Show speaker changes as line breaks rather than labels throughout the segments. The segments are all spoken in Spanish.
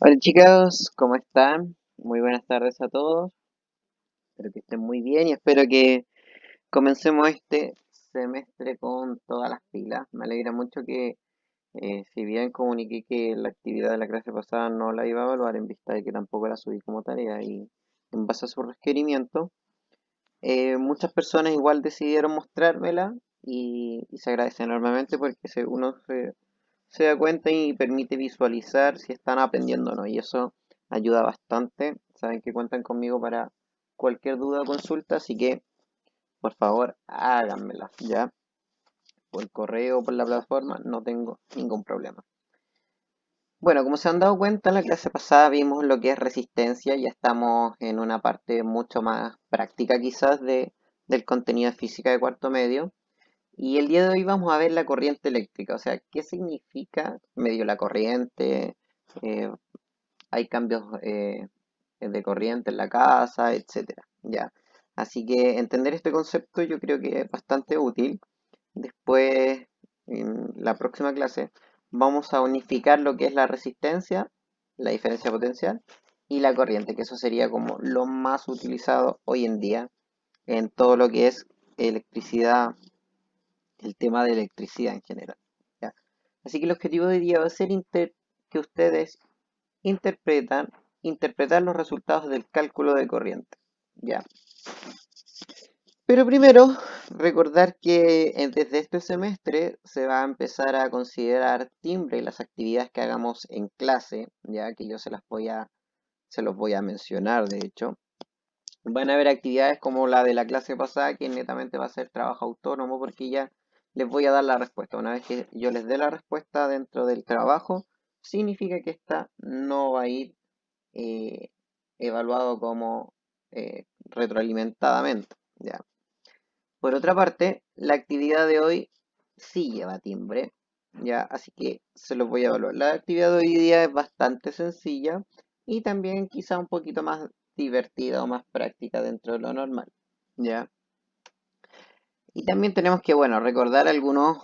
Hola chicos, ¿cómo están? Muy buenas tardes a todos. Espero que estén muy bien y espero que comencemos este semestre con todas las pilas. Me alegra mucho que, si bien comuniqué que la actividad de la clase pasada no la iba a evaluar en vista de que tampoco la subí como tarea y en base a su requerimiento, muchas personas igual decidieron mostrármela y se agradece enormemente porque se da cuenta y permite visualizar si están aprendiendo o no. Y eso ayuda bastante. Saben que cuentan conmigo para cualquier duda o consulta, así que por favor háganmela, ¿ya? Por correo o por la plataforma, no tengo ningún problema. Bueno, como se han dado cuenta, en la clase pasada vimos lo que es resistencia, ya estamos en una parte mucho más práctica quizás del contenido de física de cuarto medio. Y el día de hoy vamos a ver la corriente eléctrica, o sea, qué significa medio la corriente, eh, hay cambios de corriente en la casa, etcétera. Ya. Así que entender este concepto yo creo que es bastante útil. Después, en la próxima clase, vamos a unificar lo que es la resistencia, la diferencia potencial y la corriente, que eso sería como lo más utilizado hoy en día en todo lo que es electricidad, el tema de electricidad en general. ¿Ya? Así que el objetivo de hoy día va a ser que ustedes interpretan, interpretar los resultados del cálculo de corriente. ¿Ya? Pero primero, recordar que desde este semestre se va a empezar a considerar timbre y las actividades que hagamos en clase, ya que yo se los voy a mencionar, de hecho. Van a haber actividades como la de la clase pasada, que netamente va a ser trabajo autónomo, porque ya les voy a dar la respuesta. Una vez que yo les dé la respuesta dentro del trabajo, significa que esta no va a ir eh, evaluado como retroalimentadamente. ¿Ya? Por otra parte, la actividad de hoy sí lleva timbre, ¿ya? Así que se los voy a evaluar. La actividad de hoy día es bastante sencilla y también quizá un poquito más divertida o más práctica dentro de lo normal, ¿ya? Y también tenemos que, bueno, recordar algunos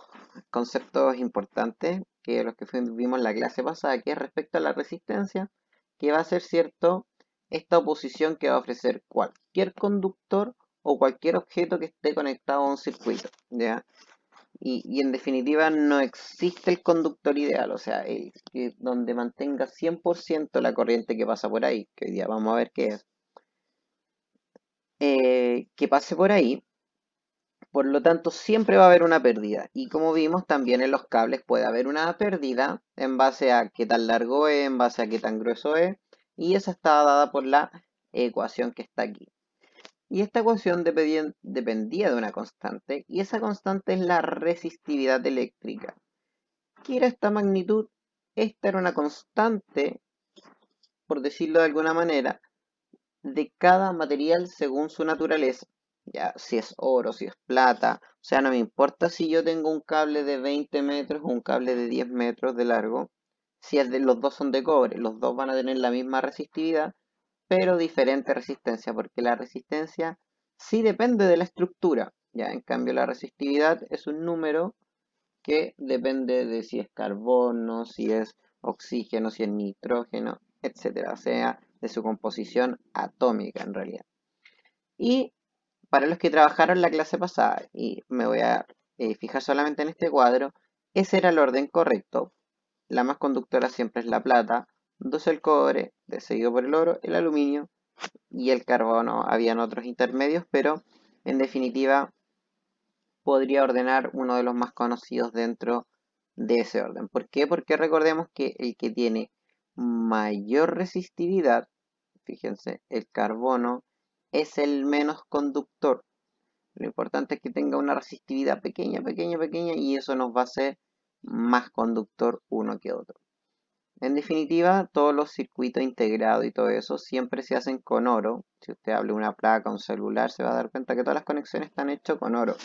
conceptos importantes que los que vimos en la clase pasada, que es respecto a la resistencia, que va a ser cierto esta oposición que va a ofrecer cualquier conductor o cualquier objeto que esté conectado a un circuito, ¿ya? Y en definitiva no existe el conductor ideal, o sea, donde mantenga 100% la corriente que pasa por ahí, que hoy día vamos a ver qué es, que pase por ahí. Por lo tanto, siempre va a haber una pérdida. Y como vimos, también en los cables puede haber una pérdida en base a qué tan largo es, en base a qué tan grueso es. Y esa está dada por la ecuación que está aquí. Y esta ecuación dependía de una constante. Y esa constante es la resistividad eléctrica. ¿Qué era esta magnitud? Esta era una constante, por decirlo de alguna manera, de cada material según su naturaleza. Ya, si es oro, si es plata. O sea, no me importa si yo tengo un cable de 20 metros o un cable de 10 metros de largo. Si es de, los dos son de cobre, los dos van a tener la misma resistividad, pero diferente resistencia, porque la resistencia sí depende de la estructura. Ya, en cambio, la resistividad es un número que depende de si es carbono, si es oxígeno, si es nitrógeno, etcétera, o sea, de su composición atómica en realidad. Y para los que trabajaron la clase pasada, y me voy a fijar solamente en este cuadro, ese era el orden correcto. La más conductora siempre es la plata, 2 el cobre, seguido por el oro, el aluminio y el carbono. Habían otros intermedios, pero en definitiva podría ordenar uno de los más conocidos dentro de ese orden. ¿Por qué? Porque recordemos que el que tiene mayor resistividad, fíjense, el carbono es el menos conductor. Lo importante es que tenga una resistividad pequeña, pequeña, pequeña y eso nos va a hacer más conductor uno que otro. En definitiva, todos los circuitos integrados y todo eso siempre se hacen con oro. Si usted habla de una placa, un celular, se va a dar cuenta que todas las conexiones están hechas con oro.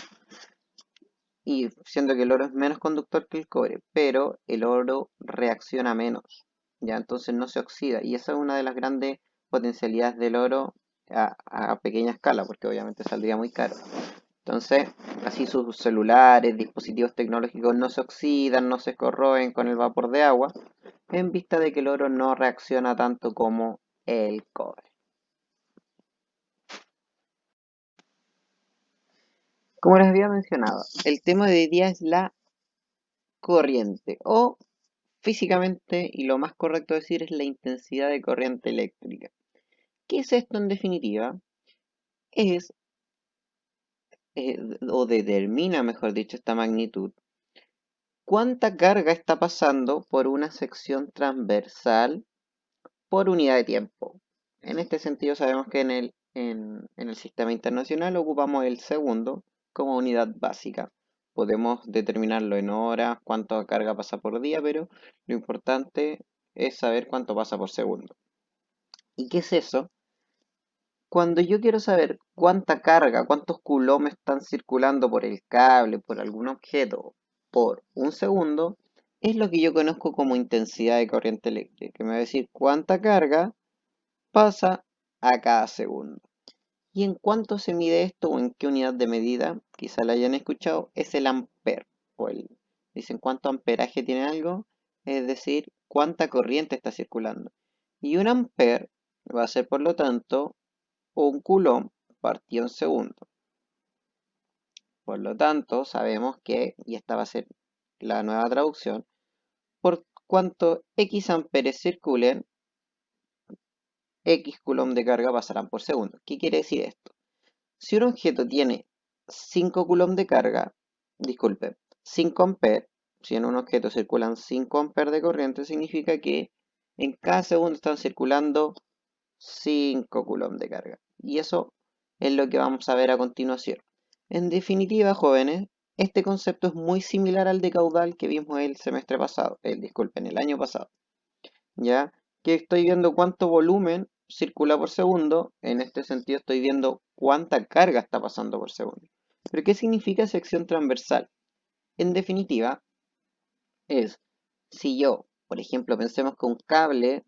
Y siendo que el oro es menos conductor que el cobre, pero el oro reacciona menos, ya entonces no se oxida. Y esa es una de las grandes potencialidades del oro a pequeña escala, porque obviamente saldría muy caro. Entonces, así sus celulares, dispositivos tecnológicos no se oxidan, no se corroen con el vapor de agua, en vista de que el oro no reacciona tanto como el cobre. Como les había mencionado, el tema de hoy día es la corriente o físicamente, y lo más correcto decir, es la intensidad de corriente eléctrica. ¿Qué es esto en definitiva? Es, o determina, mejor dicho, esta magnitud, cuánta carga está pasando por una sección transversal por unidad de tiempo. En este sentido sabemos que en el sistema internacional ocupamos el segundo como unidad básica. Podemos determinarlo en horas, cuánta carga pasa por día, pero lo importante es saber cuánto pasa por segundo. ¿Y qué es eso? Cuando yo quiero saber cuánta carga, cuántos coulombs están circulando por el cable, por algún objeto, por un segundo, es lo que yo conozco como intensidad de corriente eléctrica, que me va a decir cuánta carga pasa a cada segundo. ¿Y en cuánto se mide esto o en qué unidad de medida? Quizá la hayan escuchado, es el ampere. Dicen cuánto amperaje tiene algo, es decir, cuánta corriente está circulando. Y un ampere va a ser, por lo tanto, un coulomb partido en segundo. Por lo tanto, sabemos que, y esta va a ser la nueva traducción, por cuanto X amperes circulen, X coulomb de carga pasarán por segundo. ¿Qué quiere decir esto? Si un objeto tiene 5 coulombs de carga, disculpe, 5 amperes, si en un objeto circulan 5 amperes de corriente, significa que en cada segundo están circulando 5 coulombs de carga. Y eso es lo que vamos a ver a continuación. En definitiva, jóvenes, este concepto es muy similar al de caudal que vimos el semestre pasado, disculpen, el año pasado. ¿Ya? Que estoy viendo cuánto volumen circula por segundo, en este sentido estoy viendo cuánta carga está pasando por segundo. ¿Pero qué significa sección transversal? En definitiva, es si yo, por ejemplo, pensemos que un cable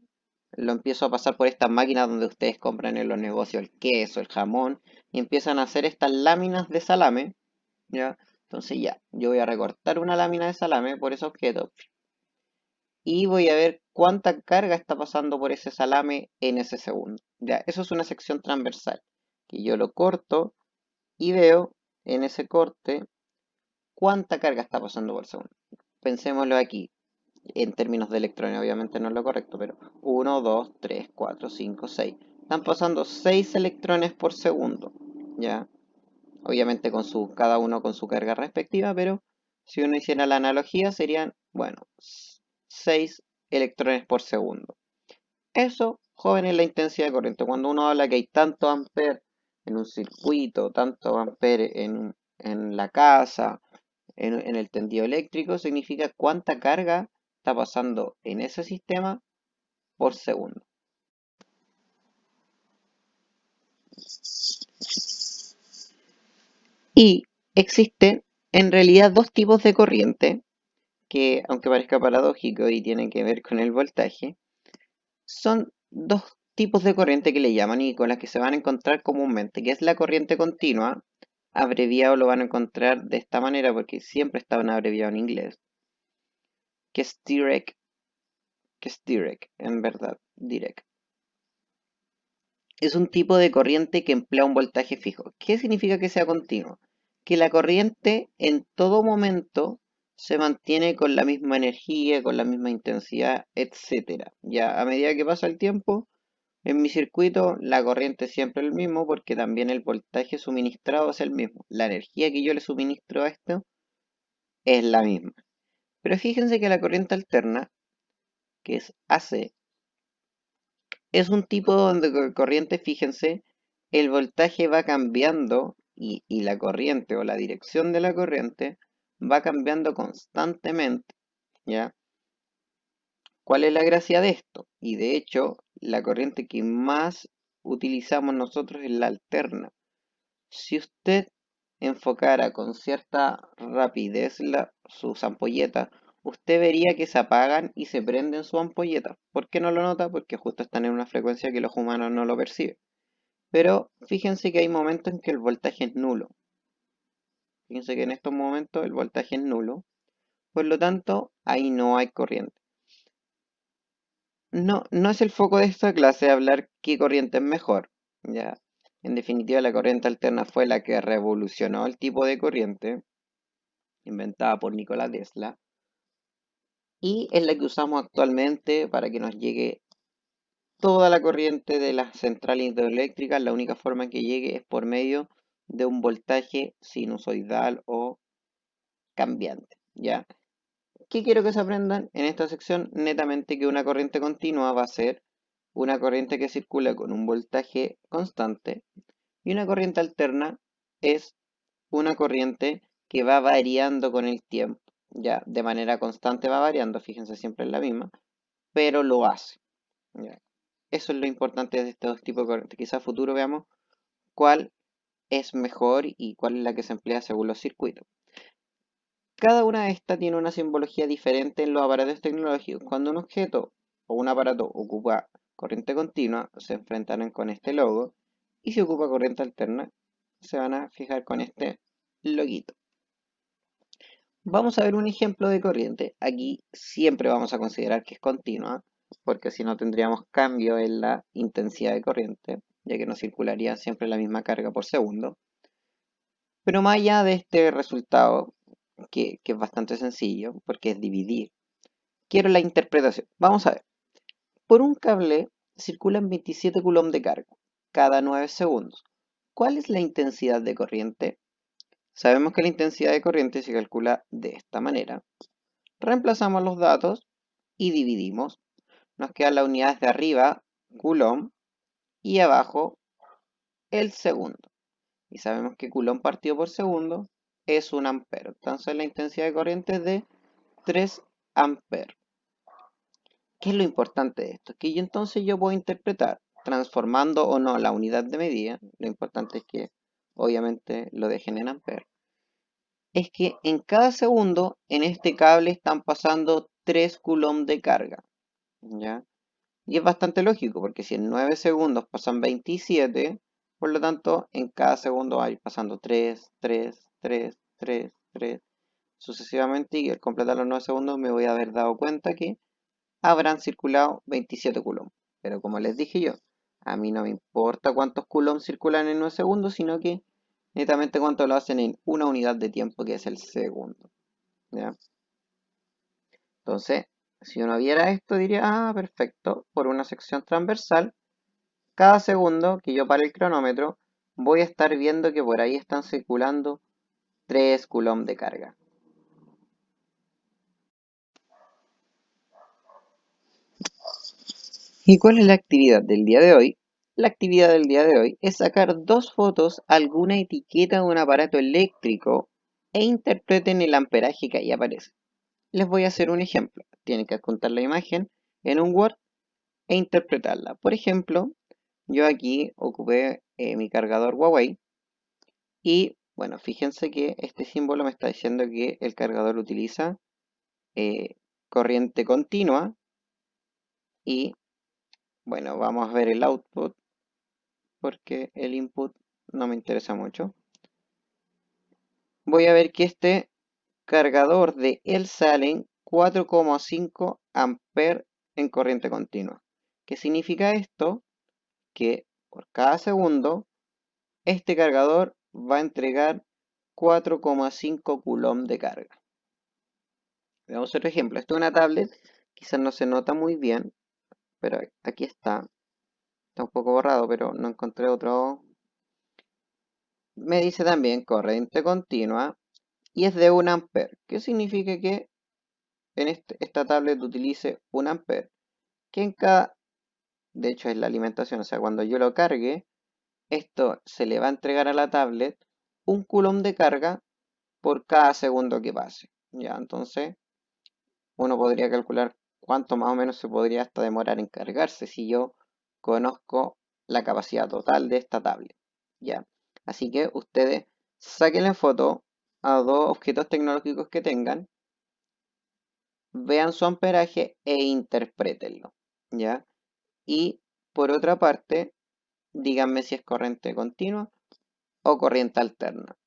lo empiezo a pasar por estas máquinas donde ustedes compran en los negocios el queso, el jamón, y empiezan a hacer estas láminas de salame, ¿ya? Entonces ya, yo voy a recortar una lámina de salame por ese objeto y voy a ver cuánta carga está pasando por ese salame en ese segundo. Ya, eso es una sección transversal, que yo lo corto y veo en ese corte cuánta carga está pasando por segundo. Pensémoslo aquí, en términos de electrones, obviamente no es lo correcto, pero 1, 2, 3, 4, 5, 6. Están pasando 6 electrones por segundo, ¿ya? Obviamente cada uno con su carga respectiva, pero si uno hiciera la analogía serían, bueno, 6 electrones por segundo. Eso, joven, es la intensidad de corriente. Cuando uno habla que hay tanto amper en un circuito, tanto amper en la casa, en el tendido eléctrico, significa cuánta carga está pasando en ese sistema por segundo. Y existen en realidad dos tipos de corriente que, aunque parezca paradójico y tienen que ver con el voltaje, son dos tipos de corriente que le llaman y con las que se van a encontrar comúnmente, que es la corriente continua, abreviado lo van a encontrar de esta manera porque siempre está abreviado en inglés, que es direct, en verdad, direct. Es un tipo de corriente que emplea un voltaje fijo. ¿Qué significa que sea continuo? Que la corriente en todo momento se mantiene con la misma energía, con la misma intensidad, etcétera. Ya a medida que pasa el tiempo, en mi circuito la corriente es siempre el mismo porque también el voltaje suministrado es el mismo. La energía que yo le suministro a esto es la misma. Pero fíjense que la corriente alterna, que es AC, es un tipo de corriente, fíjense, el voltaje va cambiando y la corriente o la dirección de la corriente va cambiando constantemente, ¿ya? ¿Cuál es la gracia de esto? Y de hecho, la corriente que más utilizamos nosotros es la alterna. Si usted enfocara con cierta rapidez sus ampolletas, usted vería que se apagan y se prenden sus ampolletas. ¿Por qué no lo nota? Porque justo están en una frecuencia que los humanos no lo perciben. Pero fíjense que hay momentos en que el voltaje es nulo. Fíjense que en estos momentos el voltaje es nulo. Por lo tanto, ahí no hay corriente. No es el foco de esta clase hablar qué corriente es mejor, ¿ya? En definitiva, la corriente alterna fue la que revolucionó el tipo de corriente inventada por Nikola Tesla y es la que usamos actualmente para que nos llegue toda la corriente de las centrales hidroeléctricas. La única forma en que llegue es por medio de un voltaje sinusoidal o cambiante, ¿ya? ¿Qué quiero que se aprendan en esta sección? Netamente que una corriente continua va a ser una corriente que circula con un voltaje constante y una corriente alterna es una corriente que va variando con el tiempo. Ya, de manera constante va variando, fíjense siempre en la misma, pero lo hace. ¿Ya? Eso es lo importante de estos tipos de corrientes. Quizás a futuro veamos cuál es mejor y cuál es la que se emplea según los circuitos. Cada una de estas tiene una simbología diferente en los aparatos tecnológicos. Cuando un objeto o un aparato ocupa corriente continua, se enfrentarán con este logo, y si ocupa corriente alterna, se van a fijar con este loguito. Vamos a ver un ejemplo de corriente. Aquí siempre vamos a considerar que es continua, porque si no tendríamos cambio en la intensidad de corriente, ya que no circularía siempre la misma carga por segundo. Pero más allá de este resultado, que es bastante sencillo, porque es dividir, quiero la interpretación. Vamos a ver. Por un cable circulan 27 coulombs de carga cada 9 segundos. ¿Cuál es la intensidad de corriente? Sabemos que la intensidad de corriente se calcula de esta manera. Reemplazamos los datos y dividimos. Nos quedan las unidades de arriba, coulomb, y abajo el segundo. Y sabemos que coulomb partido por segundo es un ampero. Entonces la intensidad de corriente es de 3 amperes. ¿Qué es lo importante de esto? Que yo entonces yo puedo interpretar transformando o no la unidad de medida. Lo importante es que obviamente lo dejen en amperes. Es que en cada segundo en este cable están pasando 3 coulombs de carga. ¿Ya? Y es bastante lógico, porque si en 9 segundos pasan 27, por lo tanto, en cada segundo va a ir pasando 3, 3, 3, 3, 3, sucesivamente, y al completar los 9 segundos me voy a haber dado cuenta que habrán circulado 27 coulombs. Pero como les dije yo, a mí no me importa cuántos coulombs circulan en 9 segundos, sino que netamente cuánto lo hacen en una unidad de tiempo, que es el segundo. ¿Ya? Entonces, si uno viera esto, diría, ah, perfecto, por una sección transversal, cada segundo que yo pare el cronómetro, voy a estar viendo que por ahí están circulando 3 coulombs de carga. ¿Y cuál es la actividad del día de hoy? La actividad del día de hoy es sacar dos fotos a alguna etiqueta de un aparato eléctrico e interpreten el amperaje que ahí aparece. Les voy a hacer un ejemplo. Tienen que adjuntar la imagen en un Word e interpretarla. Por ejemplo, yo aquí ocupé mi cargador Huawei y bueno, fíjense que este símbolo me está diciendo que el cargador utiliza eh, corriente continua y bueno, vamos a ver el output porque el input no me interesa mucho. Voy a ver que este cargador de él salen 4,5 amperes en corriente continua. ¿Qué significa esto? Que por cada segundo este cargador va a entregar 4,5 coulombs de carga. Veamos otro ejemplo. Esto es una tablet, quizás no se nota muy bien, pero aquí está. Está un poco borrado, pero no encontré otro. Me dice también corriente continua y es de 1 ampere. ¿Qué significa que en esta tablet utilice 1 ampere? Que en cada, de hecho es la alimentación, o sea, cuando yo lo cargue, esto se le va a entregar a la tablet un coulomb de carga por cada segundo que pase. Ya, entonces uno podría calcular cuánto más o menos se podría hasta demorar en cargarse si yo conozco la capacidad total de esta tablet. Ya, así que ustedes saquen foto a dos objetos tecnológicos que tengan, vean su amperaje e interprétenlo. Ya, y por otra parte, díganme si es corriente continua o corriente alterna.